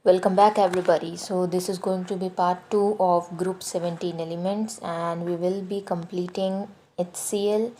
Welcome back everybody. So this is going to be part 2 of group 17 elements, and we will be completing HCl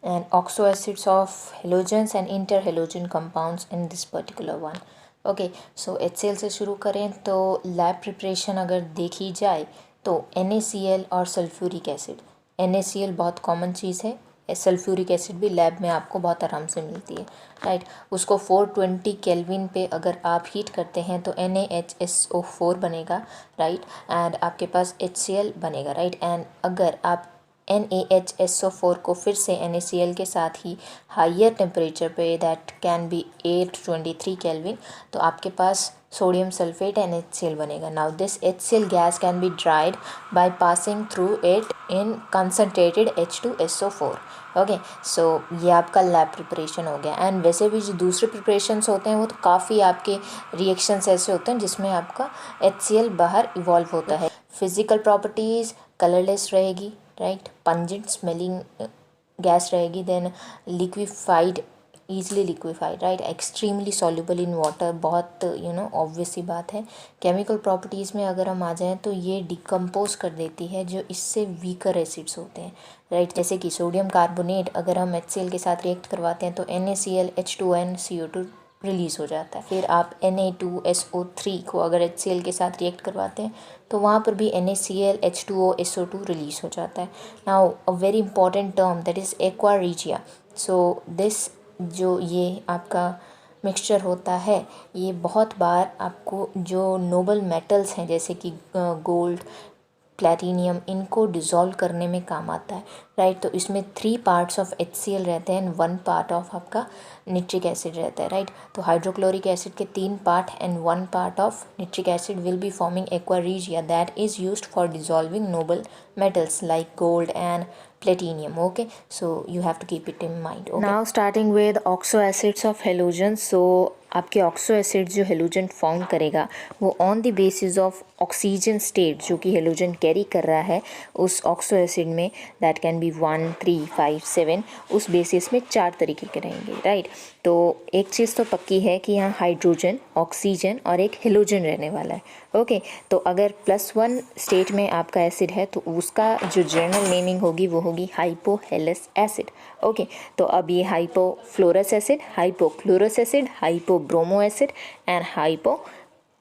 and oxo acids of halogens and interhalogen compounds in this particular one. Okay, so HCl से शुरू करें तो lab preparation अगर देखी जाए तो NaCl और sulphuric acid. NaCl बहुत कॉमन चीज़ है, सल्फ्यूरिक एसिड भी लैब में आपको बहुत आराम से मिलती है, राइट। उसको 420 केल्विन पे अगर आप हीट करते हैं तो NaHSO4 बनेगा, राइट, एंड आपके पास HCl बनेगा, राइट। एंड अगर आप NaHSO4 को फिर से NaCl के साथ ही हायर टेम्परेचर पे, दैट कैन बी 823 केल्विन, तो आपके पास सोडियम सल्फेट एंड HCl बनेगा। Now this HCl gas can be dried by passing through it in concentrated H2SO4। Okay, so ये आपका लैब प्रिपरेशन हो गया। एंड वैसे भी जो दूसरे प्रिपरेशंस होते हैं वो तो काफ़ी आपके रिएक्शंस ऐसे होते हैं जिसमें आपका HCl बाहर इवॉल्व होता है। फिज़िकल प्रॉपर्टीज़ कलरलेस रहेगी, राइट, पंजेंट स्मेलिंग गैस रहेगी, then liquefied, easily liquefied, right, extremely soluble in water, बहुत ऑब्वियस सी बात है। केमिकल प्रॉपर्टीज़ में अगर हम आ जाएँ तो ये डिकम्पोज कर देती है जो इससे वीकर एसिड्स होते हैं, राइट, जैसे कि सोडियम कार्बोनेट अगर हम HCl के साथ रिएक्ट करवाते हैं तो NaCl H2N CO2 रिलीज़ हो जाता है। फिर आप Na2SO3 को अगर HCl के साथ रिएक्ट करवाते हैं तो वहाँ पर भी NaCl H2O SO2 रिलीज़ हो जाता है। Now a very important term that is aqua regia. So this जो ये आपका मिक्सचर होता है ये बहुत बार आपको जो नोबल मेटल्स हैं जैसे कि गोल्ड, प्लैटिनियम, इनको डिज़ोल्व करने में काम आता है, राइट। तो इसमें 3 पार्ट्स ऑफ HCl रहते हैं एंड 1 पार्ट ऑफ आपका निट्रिक एसिड रहता है, राइट। तो हाइड्रोक्लोरिक एसिड के 3 part and 1 part of nitric acid will be forming aqua regia that is used for dissolving noble metals like gold and platinum. Okay, so you have to keep it in mind. Okay, now starting with oxo acids of halogens. So आपके oxo acid जो halogen form करेगा वो on the basis of oxygen state जो कि halogen carry कर रहा है उस ऑक्सो एसिड में, दैट कैन बी 1, 3, 5, 7, उस बेसिस में 4 तरीके के रहेंगे, राइट। तो एक चीज़ तो पक्की है कि यहाँ हाइड्रोजन, ऑक्सीजन और एक हेलोजन रहने वाला है। ओके, तो अगर +1 स्टेट में आपका एसिड है तो उसका जो जर्नल नेमिंग होगी वो होगी हाइपोहेलस एसिड। ओके, तो अब ये hypofluorous acid, hypochlorous acid, hypobromous acid and hypo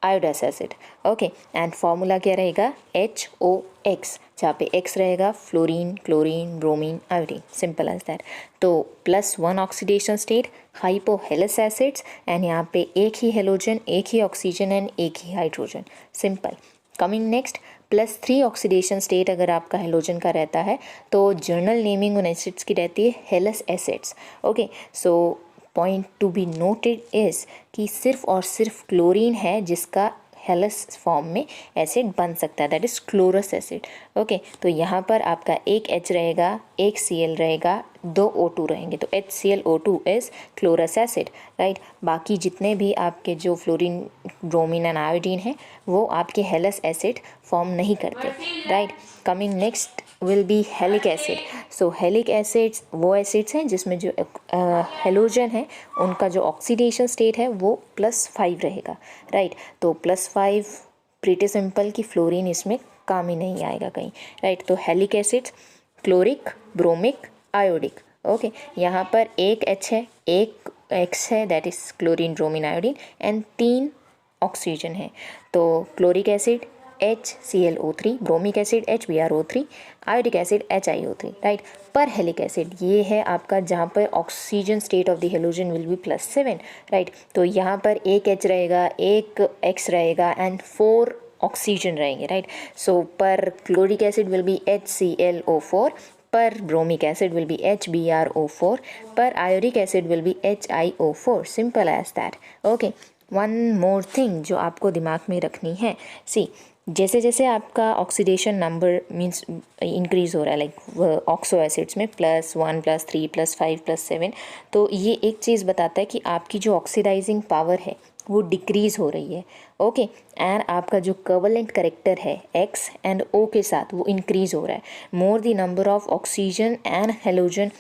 आयोडस acid. Okay, and formula क्या रहेगा HOX, जहाँ पे X रहेगा fluorine, chlorine, bromine, iodine, simple as that. तो +1 oxidation state hypohalous acids and यहाँ पे एक ही हेलोजन, एक ही ऑक्सीजन एंड एक ही hydrogen, simple. Coming next, +3 oxidation state अगर आपका हेलोजन का रहता है तो जर्नल नेमिंग उन एसिड्स की रहती है हेलस acids. Okay, so point two be noted is कि सिर्फ और सिर्फ क्लोरीन है जिसका हेलस फॉर्म में एसिड बन सकता है, that is chlorous acid. Okay, तो यहाँ पर आपका एक H रहेगा, एक Cl रहेगा, 2 O2 रहेंगे, तो HClO2 is chlorous acid, right. बाकी जितने भी आपके जो फ्लोरीन, ब्रोमीन एंड आयोडीन हैं वो आपके हेलस एसिड फॉर्म नहीं करते, right. Coming next will B हेलिक acid. So हेलिक acids वो एसिड्स हैं जिसमें जो हेलोजन है उनका जो ऑक्सीडेशन स्टेट है वो +5 रहेगा, राइट। तो +5 प्रीटी सिंपल कि फ्लोरीन इसमें काम ही नहीं आएगा कहीं, राइट। तो halic acids chloric, bromic, iodic. Okay, यहाँ पर एक H है, एक X है, that is chlorine, bromine, iodine and 3 oxygen है। तो chloric acid HClO3, bromic acid HBrO3, iodic acid HiO3, right. पर हेलिक एसिड ये है आपका जहाँ पर oxygen state of the halogen will be +7, right. तो यहाँ पर एक H रहेगा, एक X रहेगा एंड 4 ऑक्सीजन रहेंगे, राइट। सो पर chloric acid will B HClO4, पर bromic acid will be HBrO4, periodic acid will be HiO4, simple as that. Okay, one more thing जो आपको दिमाग में रखनी है, सी जैसे जैसे आपका ऑक्सीडेशन नंबर मीन्स इंक्रीज़ हो रहा है लाइक ऑक्सो एसिड्स में +1, +3, +5, +7, तो ये एक चीज़ बताता है कि आपकी जो ऑक्सीडाइजिंग पावर है वो डिक्रीज़ हो रही है। ओके, एंड आपका जो कोवलेंट करेक्टर है X एंड O के साथ वो इंक्रीज़ हो रहा है। More the number of oxygen and halogen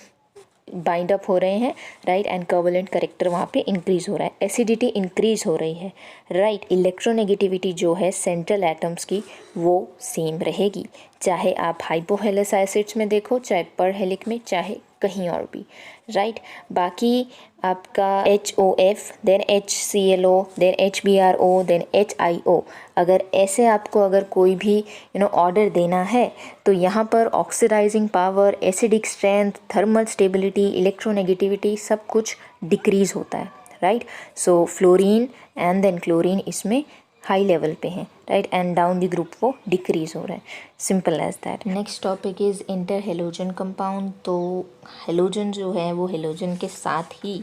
bind up हो रहे हैं, राइट, एंड कोवेलेंट करेक्टर वहाँ पे इंक्रीज हो रहा है, एसिडिटी इंक्रीज हो रही है, राइट। इलेक्ट्रोनेगेटिविटी जो है सेंट्रल एटम्स की वो सेम रहेगी, चाहे आप हाइपोहेलस एसिड्स में देखो, चाहे पर हेलिक में, चाहे कहीं और भी, राइट। बाकी आपका HOF then HClO then HBrO then HIO, अगर ऐसे आपको अगर कोई भी ऑर्डर देना है तो यहाँ पर oxidising power, acidic strength, thermal stability, electronegativity सब कुछ डिक्रीज होता है, right. So fluorine and then chlorine इसमें हाई लेवल पे हैं, right, and down the group वो डिक्रीज हो रहा है, simple as that. Next topic is interhalogen compound. तो हेलोजन जो है वो हेलोजन के साथ ही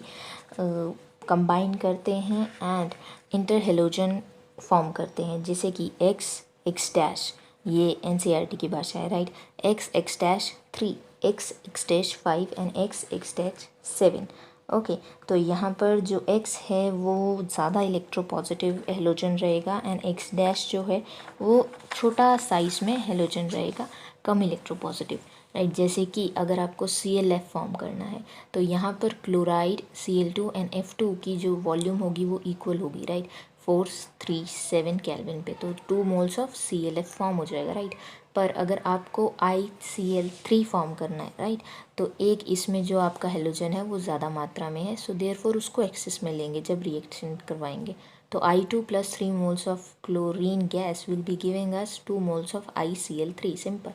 कंबाइन करते हैं एंड इंटर हेलोजन फॉर्म करते हैं, जैसे कि X डैश, ये NCERT की भाषा है, right, X dash 3, X dash 5 and X dash 7। Okay, तो यहाँ पर जो X है वो ज़्यादा इलेक्ट्रोपॉजिटिव हेलोजन रहेगा एंड X डैश जो है वो छोटा साइज़ में हेलोजन रहेगा, कम इलेक्ट्रोपॉजिटिव, राइट। जैसे कि अगर आपको ClF फॉर्म करना है तो यहाँ पर क्लोराइड Cl2 एंड F2 की जो वॉल्यूम होगी वो इक्वल होगी, राइट, 437 केल्विन पे, तो 2 मोल्स ऑफ ClF फॉर्म हो जाएगा, राइट। पर अगर आपको ICl3 फॉर्म करना है, राइट, तो एक इसमें जो आपका हेलोजन है वो ज़्यादा मात्रा में है, सो देयरफॉर उसको एक्सेस में लेंगे जब रिएक्शन करवाएंगे, तो I2 + 3 moles of chlorine gas will be giving us 2 moles of ICl3, simple.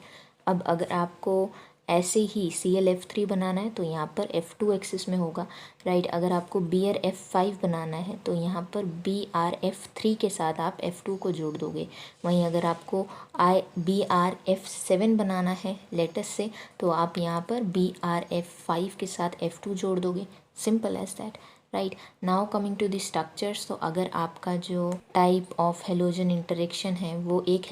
अब अगर आपको ऐसे ही ClF3 बनाना है तो यहाँ पर F2 एक्सिस में होगा, राइट। अगर आपको BrF5 बनाना है तो यहाँ पर BrF3 के साथ आप F2 को जोड़ दोगे। वहीं अगर आपको BrF7 बनाना है लेटस से तो आप यहाँ पर BrF5 के साथ F2 जोड़ दोगे, simple as that, right. Now coming to the structures, तो अगर आपका जो टाइप ऑफ हेलोजन इंटरेक्शन है वो एक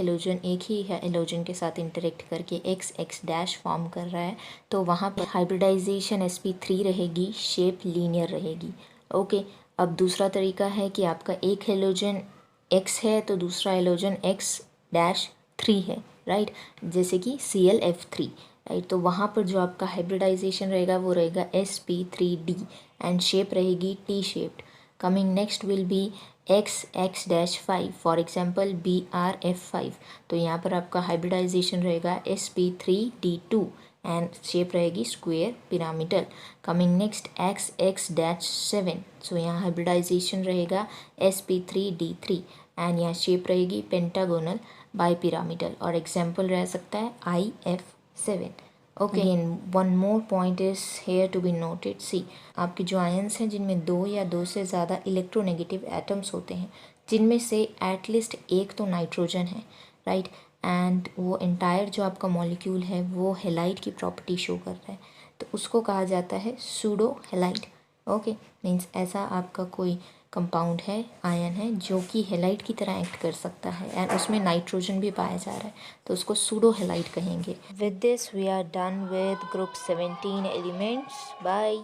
ही हेलोजन के साथ इंटरेक्ट करके X डैश फॉर्म कर रहा है तो वहाँ पर हाइब्रिडाइजेशन sp3 रहेगी, शेप लीनियर रहेगी, ओके। अब दूसरा तरीका है कि आपका एक हेलोजन X है तो दूसरा हेलोजन X डैश 3 है, राइट, जैसे कि ClF3, राइट। तो वहाँ पर जो आपका हाइब्रिडाइजेशन रहेगा वो रहेगा sp3d एंड शेप रहेगी T shaped. Coming next will be X dash 5, for example BrF5, तो यहाँ पर आपका हाइब्रिडाइजेशन रहेगा sp3d2 एंड शेप रहेगी square pyramidal. Coming next X dash 7, so यहाँ हाइब्रिडाइजेशन रहेगा sp3d3 एंड यहाँ शेप रहेगी पेंटागोनल बाई पिरामिडल, और एग्जाम्पल रह सकता है IF7, okay. One more point is here to be noted, see आपके जो आयंस हैं जिनमें 2 या 2 से ज़्यादा इलेक्ट्रोनेगेटिव एटम्स होते हैं, जिनमें से एटलीस्ट एक तो नाइट्रोजन है, राइट, एंड वो एंटायर जो आपका मॉलिक्यूल है वो हेलाइड की प्रॉपर्टी शो कर रहा है, तो उसको कहा जाता है सूडो हेलाइड, ओके। मीन्स ऐसा आपका कोई कंपाउंड है, आयन है जो कि हेलाइड की तरह एक्ट कर सकता है एंड उसमें नाइट्रोजन भी पाया जा रहा है, तो उसको सूडो हेलाइड कहेंगे। With this we are done with group 17 elements, bye.